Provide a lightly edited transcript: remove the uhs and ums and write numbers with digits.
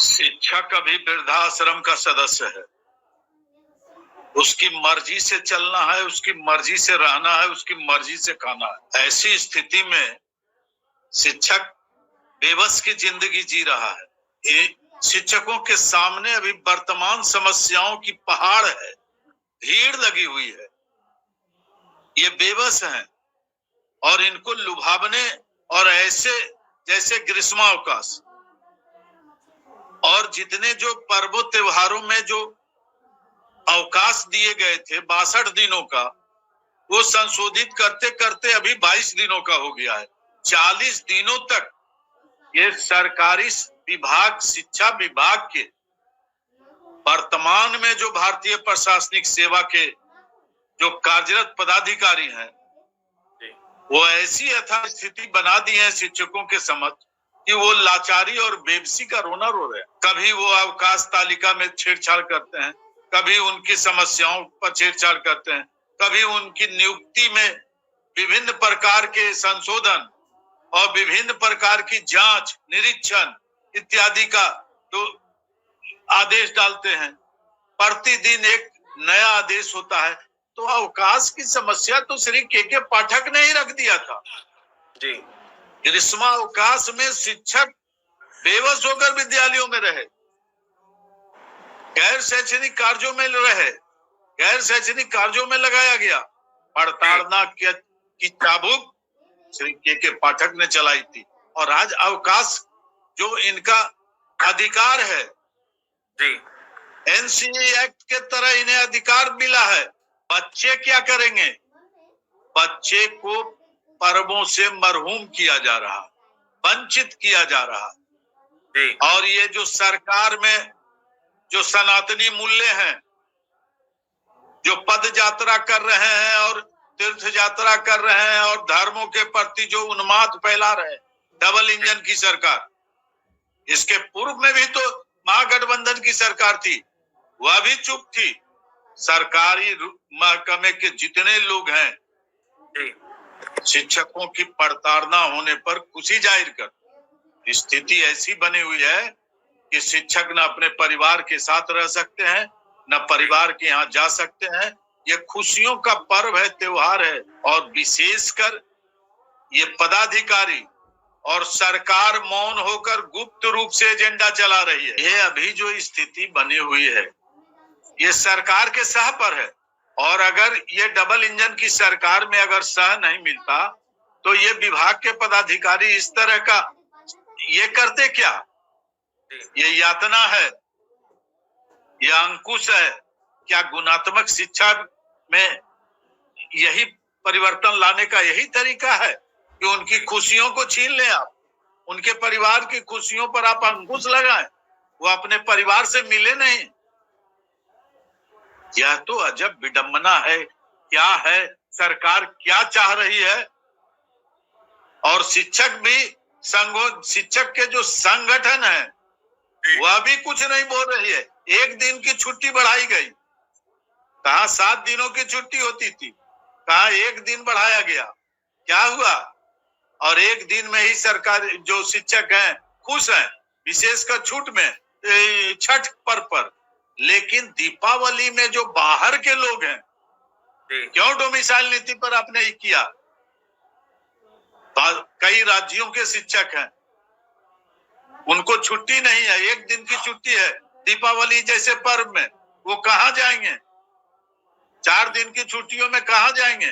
शिक्षक अभी वृद्धाश्रम का सदस्य है। उसकी मर्जी से चलना है, उसकी मर्जी से रहना है, उसकी मर्जी से खाना है। ऐसी स्थिति में शिक्षक बेबस की जिंदगी जी रहा है। शिक्षकों के सामने अभी वर्तमान समस्याओं की पहाड़ है, भीड़ लगी हुई है। ये बेबस हैं और इनको लुभावने और ऐसे जैसे ग्रीष्मावकाश और जितने जो पर्वों त्योहारों में जो अवकाश दिए गए थे 62 दिनों का, वो संशोधित करते करते अभी 22 दिनों का हो गया है। 40 दिनों तक ये सरकारी विभाग, शिक्षा विभाग के वर्तमान में जो भारतीय प्रशासनिक सेवा के जो कार्यरत पदाधिकारी हैं, वो ऐसी यथास्थिति बना दी है शिक्षकों के समक्ष कि वो लाचारी और बेबसी का रोना रो रहे हैं। कभी वो अवकाश तालिका में छेड़छाड़ करते हैं, कभी उनकी समस्याओं पर छेड़छाड़ करते हैं, कभी उनकी नियुक्ति में विभिन्न प्रकार के संशोधन और विभिन्न प्रकार की जांच, निरीक्षण इत्यादि का तो आदेश डालते हैं। प्रतिदिन एक नया आदेश होता है। तो अवकाश की समस्या तो श्री के पाठक ने ही रख दिया था जी। ग्रीष्मावकाश में शिक्षक बेबस होकर विद्यालयों में रहे, गैर शैक्षणिक कार्यों में रहे, गैर शैक्षणिक कार्यों में लगाया गया। प्रताड़ना की चाबुक श्री के पाठक ने चलाई थी और आज अवकाश जो इनका अधिकार है जी, एनसीए एक्ट के तरह इन्हें अधिकार मिला है। बच्चे क्या करेंगे? बच्चे को पर्वों से मरहूम किया जा रहा, वंचित किया जा रहा जी। और ये जो सरकार में जो सनातनी मूल्य हैं, जो पद यात्रा कर रहे हैं और तीर्थ यात्रा कर रहे हैं और धर्मों के प्रति जो उन्माद फैला रहे हैं, डबल इंजन की सरकार। इसके पूर्व में भी तो महागठबंधन की सरकार थी, वह भी चुप थी। सरकारी महकमे के जितने लोग हैं शिक्षकों की प्रताड़ना होने पर खुशी जाहिर कर। स्थिति ऐसी बनी हुई है कि शिक्षक न अपने परिवार के साथ रह सकते हैं, न परिवार के यहाँ जा सकते हैं। ये खुशियों का पर्व है, त्योहार है और विशेषकर ये पदाधिकारी और सरकार मौन होकर गुप्त रूप से एजेंडा चला रही है। ये अभी जो स्थिति बनी हुई है ये सरकार के सह पर है। और अगर ये डबल इंजन की सरकार में अगर सह नहीं मिलता तो ये विभाग के पदाधिकारी इस तरह का ये करते क्या? ये यातना है, ये अंकुश है। क्या गुणात्मक शिक्षा में यही परिवर्तन लाने का यही तरीका है कि उनकी खुशियों को छीन लें आप, उनके परिवार की खुशियों पर आप अंकुश लगाएं, वो अपने परिवार से मिले नहीं? यह तो अजब विडंबना है। क्या है, सरकार क्या चाह रही है? और शिक्षक भी शिक्षक के जो संगठन है वह भी कुछ नहीं बोल रही है। एक दिन की छुट्टी बढ़ाई गई, कहा 7 दिनों की छुट्टी होती थी, कहा एक दिन बढ़ाया गया। क्या हुआ? और एक दिन में ही सरकार जो शिक्षक हैं खुश हैं, विशेषकर छूट में, छठ पर्व पर। लेकिन दीपावली में जो बाहर के लोग हैं, क्यों डोमिसाइल नीति पर आपने ये किया? कई राज्यों के शिक्षक हैं, उनको छुट्टी नहीं है, एक दिन की छुट्टी है दीपावली जैसे पर्व में, वो कहाँ जाएंगे? 4 दिन की छुट्टियों में कहाँ जाएंगे?